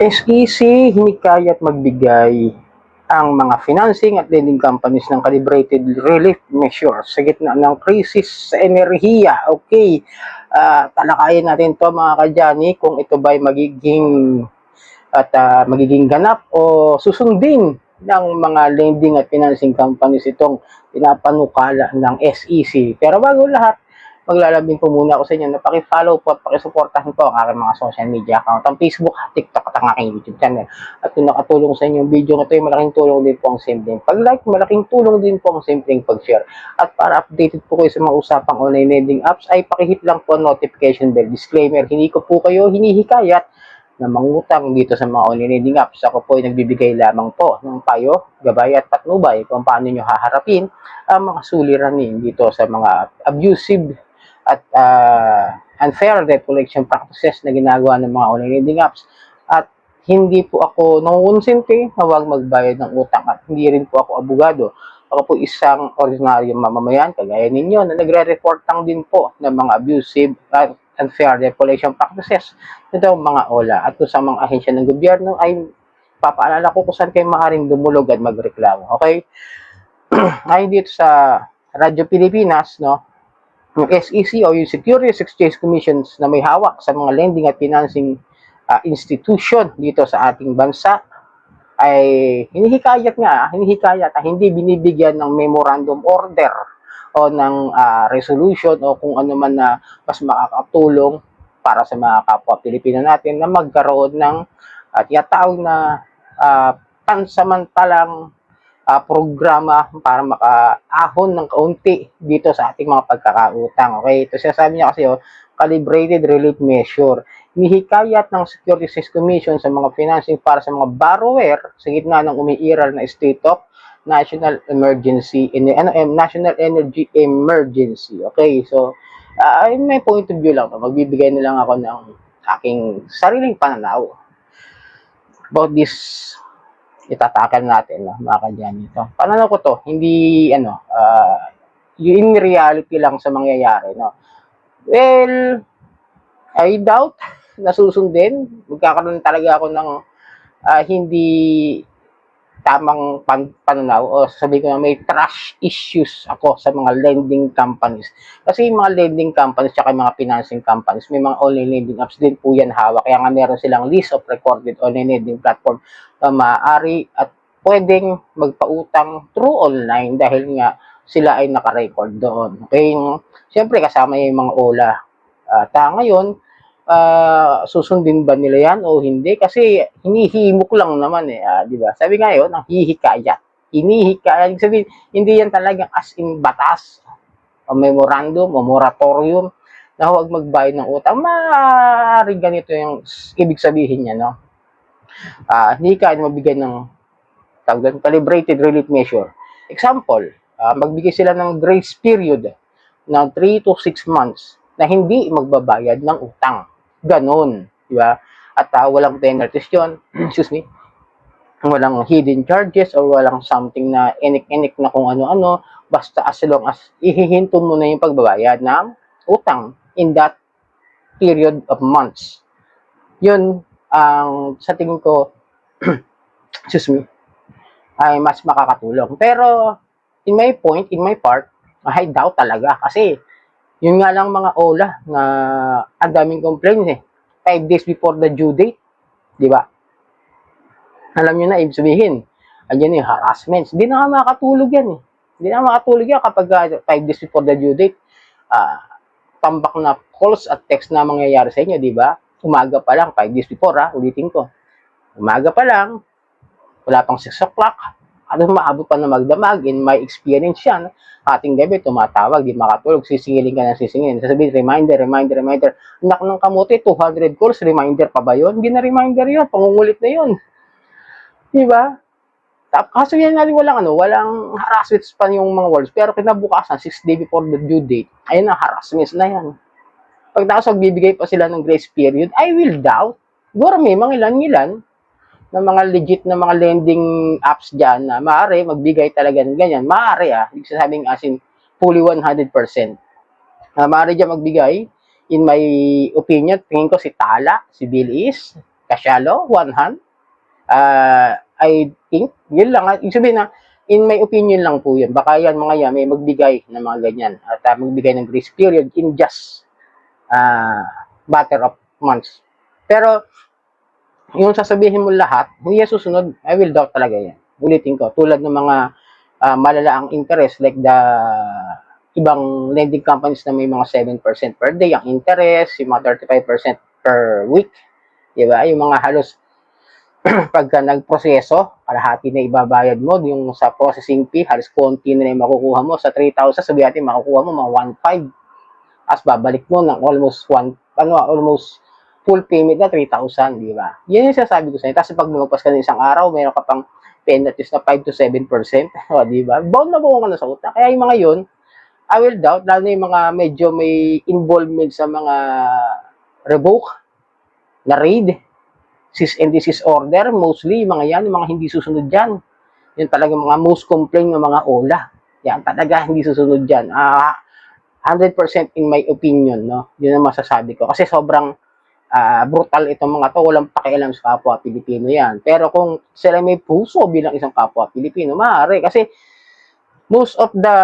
SEC hinikayat magbigay ang mga financing at lending companies ng calibrated relief measures sa gitna ng krisis sa enerhiya. Okay, talakayin natin to mga kadyani kung ito ba'y magiging ganap o susundin ng mga lending at financing companies itong pinapanukala ng SEC. Pero bago lahat, maglalambing po muna ako sa inyo na paki-follow po at paki-supportahan po ang aking mga social media account, ang Facebook, TikTok at ang aking YouTube channel. At kung nakatulong sa inyo yung video na ito, malaking tulong din po ang simpleng pag-like, malaking tulong din po ang simpleng pag-share. At para updated po kayo sa mga usapang online lending apps, ay pakihit lang po ang notification bell. Disclaimer, hindi ko po kayo hinihikayat na mangutang dito sa mga online lending apps. Ako po ay nagbibigay lamang po ng payo, gabay at patnubay kung paano nyo haharapin ang mga suliranin dito sa mga abusive at unfair debt collection practices na ginagawa ng mga online lending apps. At hindi po ako nangungonsente na huwag magbayad ng utang at hindi rin po ako abogado. Ako po isang ordinaryong mamamayan kagaya ninyo na nagre-report lang din po ng mga abusive at unfair debt collection practices nito mga OLA. At kung sa mga ahensya ng gobyerno ay papaalala ko kung saan kayo maaaring dumulog at magreklamo. Okay? Ngayon dito sa Radyo Pilipinas, no, yung SEC o yung Securities Exchange Commissions na may hawak sa mga lending at financing institution dito sa ating bansa ay hinihikayat hindi binibigyan ng memorandum order o ng resolution o kung ano man na mas makakatulong para sa mga kapwa Pilipino natin na magkaroon ng tinatawag na pansamantalang programa para makaahon ng kaunti dito sa ating mga pagkakautang. Okay, ito sinasabi niya kasi calibrated relief measure. Hinihikayat ng Securities Exchange Commission sa mga financing para sa mga borrower sa gitna ng umiiral na state of national emergency, national energy emergency. Okay, so may point of view lang. Magbibigay na lang ako ng aking sariling pananaw about this itatakal natin, no, mga kadyani. Ito, pananaw ko to, hindi, in reality lang sa mangyayari, no. Well, I doubt na susundin. Magkakaroon talaga ako ng hindi tamang pananaw o sabi ko na may trust issues ako sa mga lending companies. Kasi yung mga lending companies at mga financing companies, may mga online lending apps din po yan hawak. Kaya nga meron silang list of recorded online lending platform na maaari at pwedeng magpautang through online dahil nga sila ay naka-record doon. Okay? Siyempre kasama yung mga OLA. Ngayon, susundin ba nila yan o hindi? Kasi hinihimok lang naman di ba? Sabi nga yun, ang hihikayat. Hinihikayat. Sabi, hindi yan talagang as in batas o memorandum o moratorium na huwag magbayad ng utang. Maaaring ganito yung ibig sabihin niya, no? Hindi ka mabigay ng calibrated relief measure. Example, magbigay sila ng grace period ng 3 to 6 months na hindi magbabayad ng utang. Ganon, di ba? At walang penalties yun, excuse me, walang hidden charges or walang something na enik-enik na kung ano-ano, basta as long as ihihinto mo na yung pagbabayad ng utang in that period of months. Yun, ang sa tingin ko, excuse me, ay mas makakatulong. Pero, in my part, I doubt talaga kasi yun nga lang mga OLA na ang daming complaints 5 days before the due date, di ba? Alam niyo na, ibig sabihin, andyan yung harassments. Hindi na nga makatulog yan Hindi na makatulog yan kapag 5 days before the due date, tambak na calls at text na mangyayari sa inyo, di ba? Umaga pa lang, 5 days before ulitin ko. Umaga pa lang, wala pang 6 o'clock, maabot pa na magdamag. In my experience yan, ating gabi, tumatawag, di makatulog, sisingilin ka ng sisingilin. Sasabihin, reminder. Anak ng kamote, 200 calls, reminder pa ba yun? Hindi na reminder yun, pangungulit na yun. Di ba? Kaso yan nga walang harassments pa yung mga words, pero kinabukasan, 6 days before the due date, ayun na, harassments na yan. Pagkatapos magbibigay pa sila ng grace period, I will doubt. Siguro may mga ilan na mga legit na mga lending apps dyan na maaari magbigay talaga ng ganyan. Maaari ibig sabihin as in fully 100%. Maaari dyan magbigay, in my opinion, tingin ko si Tala, si Bilis, Kasyalo, one hand. I think, yun lang. Ibig sabihin na, in my opinion lang po yun. Baka yan, mga yan, may magbigay ng mga ganyan. At magbigay ng grace period in just matter of months. Pero, yung sasabihin mo lahat, hindi yan susunod, I will doubt talaga yan. Ulitin ko, tulad ng mga malalaang interest like the ibang lending companies na may mga 7% per day ang interest, yung mga 35% per week, di ba? Yung mga halos pagka nagproseso, kalahati na ibabayad mo, yung sa processing fee, halos konti na yung makukuha mo. Sa 3,000, sabi natin, makukuha mo mga 1,500. As babalik mo ng almost full payment na 3,000, di ba? Yan yung sinasabi ko sa inyo. Tapos pag lumagpas ka ng isang araw, mayroon ka pang penalties na 5 to 7%, o, di ba? Bound na buong ka na sa utang. Kaya yung mga yun, I will doubt, lalo na yung mga medyo may involvement sa mga revoke, na raid, cease and desist order, mostly, yung mga yan, yung mga hindi susunod dyan. Yung talagang mga most complaint ng mga OLA. Yan, talaga hindi susunod dyan. 100% in my opinion, no? Yun ang masasabi ko. Kasi sobrang brutal itong mga to, walang pakialam sa kapwa Pilipino yan. Pero kung sila may puso bilang isang kapwa Pilipino, maaari. Kasi most of the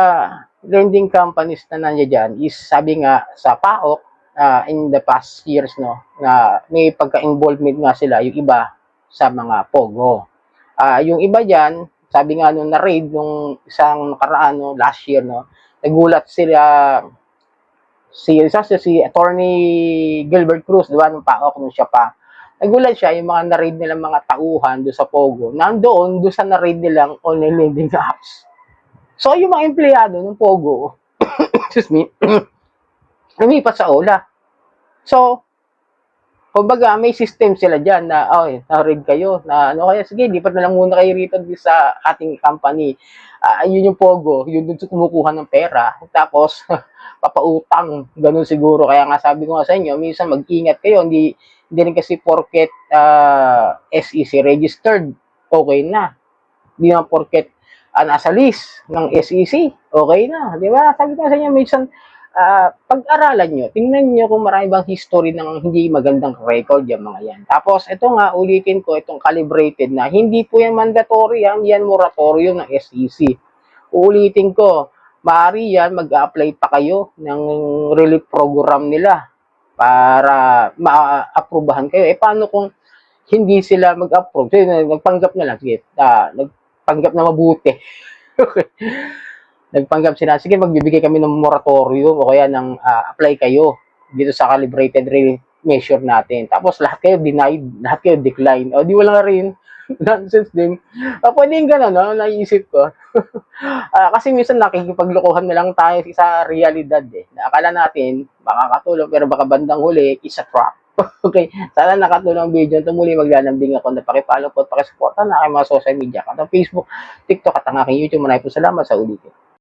lending companies na nandiyan dyan is, sabi nga sa PAOK, in the past years, no, na may pagka-involvement nga sila, yung iba sa mga POGO. Yung iba dyan, sabi nga nung na-raid nung isang nakaraan, no, last year, no, nagulat sila, si Attorney Gilbert Cruz, di ba, nung PAOK, nung siya pa, nagulat siya, yung mga na-raid nilang mga tauhan doon sa POGO, nandoon doon sa na-raid nilang online lending apps. So, yung mga empleyado ng POGO, excuse me, lumipat sa OLA. So, kumbaga, may system sila dyan na, na-raid kayo, na ano kaya, sige, lipat na lang muna kayo rito sa ating company. Yun yung POGO, yun dun kumukuha ng pera. Tapos, papautang, ganun siguro. Kaya nga sabi ko nga sa inyo, minsan mag-ingat kayo, hindi rin kasi porket SEC registered, okay na. Hindi naman porket nasa list ng SEC, okay na. Di ba? Sabi ko sa inyo, minsan, pag-aralan nyo, tingnan nyo kung marami bang history ng hindi magandang record yung mga yan. Tapos, ito nga, ulitin ko, itong calibrated na, hindi po yan mandatory, yan moratorium ng SEC. Ulitin ko, maaari yan, mag-apply pa kayo ng relief program nila para ma-approbahan kayo. Paano kung hindi sila mag-approve? So, nagpanggap na lang, sige, nagpanggap na mabuti. Nagpanggap sila, sige, magbibigay kami ng moratorium o kaya ng apply kayo dito sa calibrated relief measure natin. Tapos lahat kayo denied, lahat kayo decline. O di wala rin. Nonsense din. Pwede yung gano'n, no? Naisip ko. Kasi minsan nakikipaglokohan na lang tayo sa realidad eh. Akala natin, makakatulong, pero baka bandang huli, is a trap. Okay, sana nakatulong ang video. Ito muli, maglalambing ako na pakipollow po at pakisuporta na aking mga social media. At Facebook, TikTok at ang aking YouTube. Maraming po salamat sa ulitin.